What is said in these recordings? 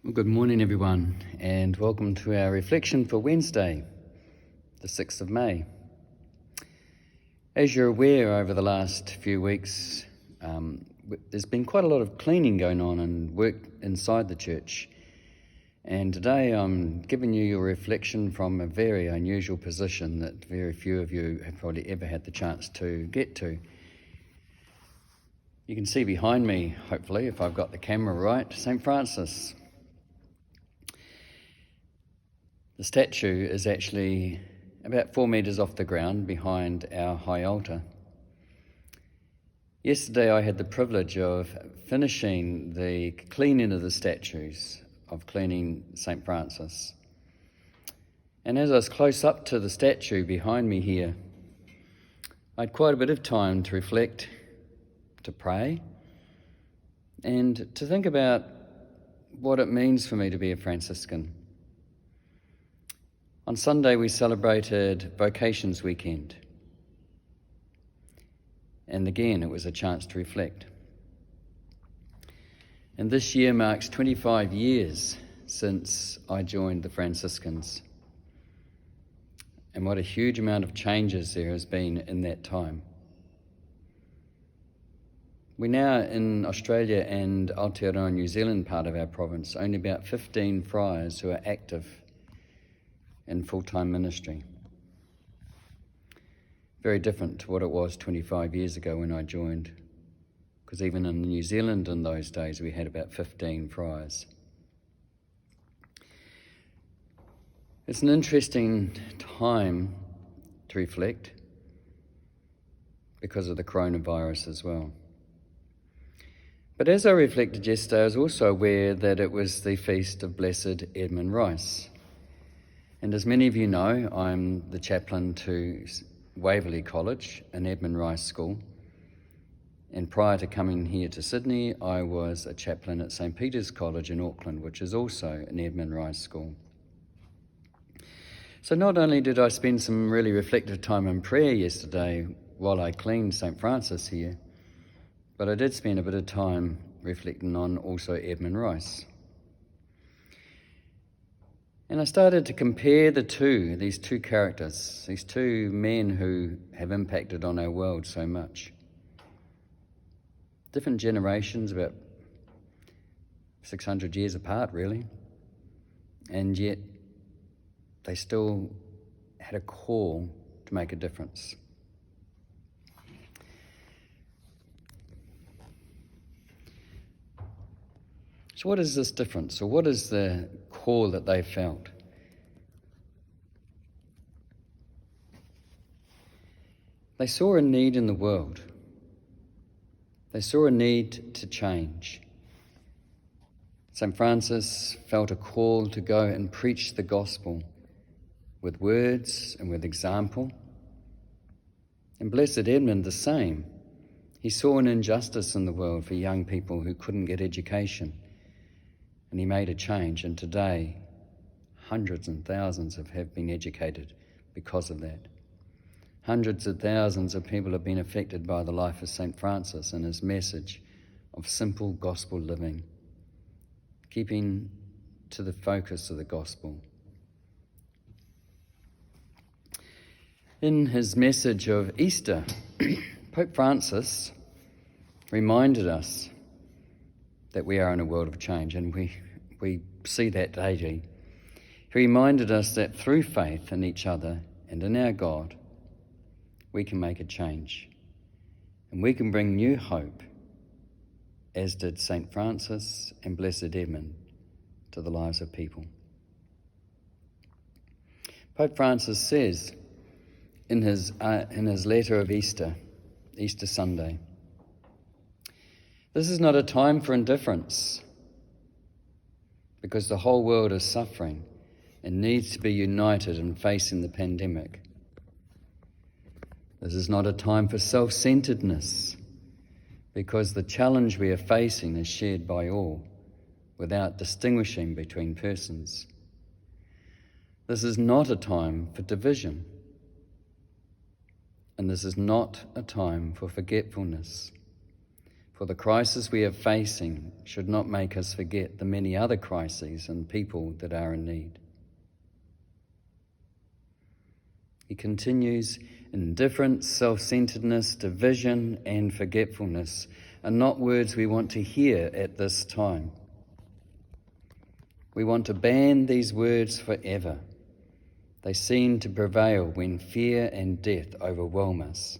Well, good morning, everyone, and welcome to our reflection for Wednesday, the 6th of May. As you're aware, over the last few weeks, there's been quite a lot of cleaning going on and work inside the church. And today I'm giving you your reflection from a very unusual position that very few of you have probably ever had the chance to get to. You can see behind me, hopefully, if I've got the camera right, St. Francis. The statue is actually about 4 metres off the ground behind our high altar. Yesterday I had the privilege of finishing the cleaning of the statues, of cleaning St. Francis. And as I was close up to the statue behind me here, I had quite a bit of time to reflect, to pray, and to think about what it means for me to be a Franciscan. On Sunday we celebrated Vocations Weekend, and again it was a chance to reflect. And this year marks 25 years since I joined the Franciscans, and what a huge amount of changes there has been in that time. We're now in Australia and Aotearoa, New Zealand part of our province, only about 15 friars who are active in full-time ministry. Very different to what it was 25 years ago when I joined, because even in New Zealand in those days we had about 15 friars. It's an interesting time to reflect because of the coronavirus as well. But as I reflected yesterday, I was also aware that it was the feast of Blessed Edmund Rice. And as many of you know, I'm the chaplain to Waverley College, an Edmund Rice school. And prior to coming here to Sydney, I was a chaplain at St. Peter's College in Auckland, which is also an Edmund Rice school. So not only did I spend some really reflective time in prayer yesterday while I cleaned St. Francis here, but I did spend a bit of time reflecting on also Edmund Rice. And I started to compare these two characters, these two men who have impacted on our world so much. Different generations, about 600 years apart really, and yet they still had a call to make a difference. So what is this difference, or what is the call that they felt? They saw a need in the world. They saw a need to change. St. Francis felt a call to go and preach the gospel with words and with example. And Blessed Edmund the same. He saw an injustice in the world for young people who couldn't get education. And he made a change, and today hundreds and thousands have been educated because of that. Hundreds of thousands of people have been affected by the life of St. Francis and his message of simple gospel living, keeping to the focus of the gospel. In his message of Easter, Pope Francis reminded us that we are in a world of change, and we see that daily. He reminded us that through faith in each other and in our God, we can make a change, and we can bring new hope, as did St. Francis and Blessed Edmund, to the lives of people. Pope Francis says in his letter of Easter Sunday, "This is not a time for indifference, because the whole world is suffering and needs to be united in facing the pandemic. This is not a time for self-centeredness, because the challenge we are facing is shared by all, without distinguishing between persons. This is not a time for division, and this is not a time for forgetfulness. For the crisis we are facing should not make us forget the many other crises and people that are in need. He continues, indifference, self-centeredness, division, and forgetfulness are not words we want to hear at this time. We want to ban these words forever. They seem to prevail when fear and death overwhelm us.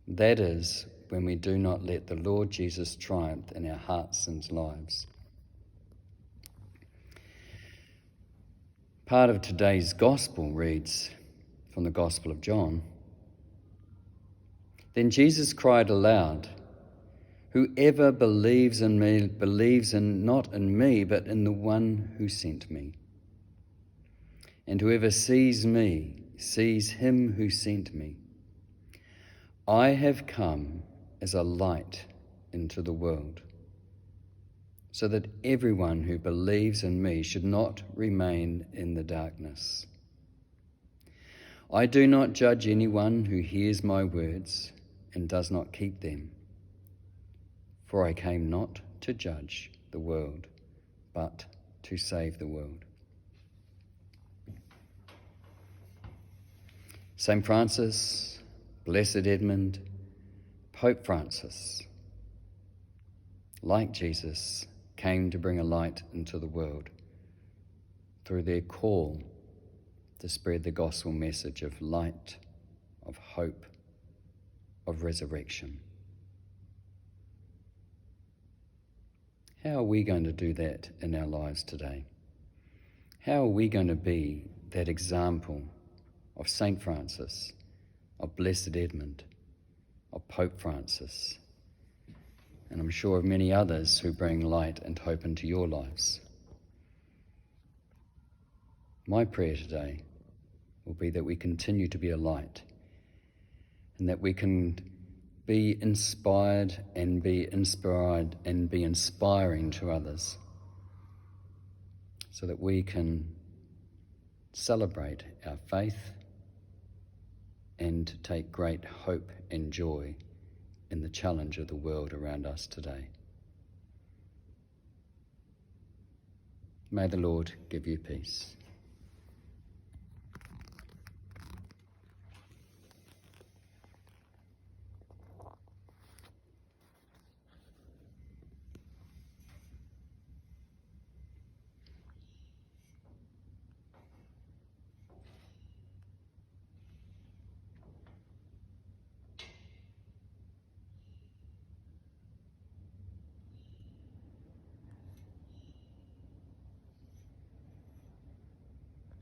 That is when we do not let the Lord Jesus triumph in our hearts and lives. Part of today's gospel reads from the Gospel of John. Then Jesus cried aloud, "Whoever believes in me believes not in me, but in the one who sent me. And whoever sees me sees him who sent me. I have come as a light into the world, so that everyone who believes in me should not remain in the darkness. I do not judge anyone who hears my words and does not keep them, for I came not to judge the world, but to save the world." St. Francis, Blessed Edmund, Pope Francis, like Jesus, came to bring a light into the world through their call to spread the gospel message of light, of hope, of resurrection. How are we going to do that in our lives today? How are we going to be that example of St. Francis, of Blessed Edmund, of Pope Francis, and I'm sure of many others who bring light and hope into your lives? My prayer today will be that we continue to be a light, and that we can be inspired and be inspiring to others, so that we can celebrate our faith and take great hope and joy in the challenge of the world around us today. May the Lord give you peace.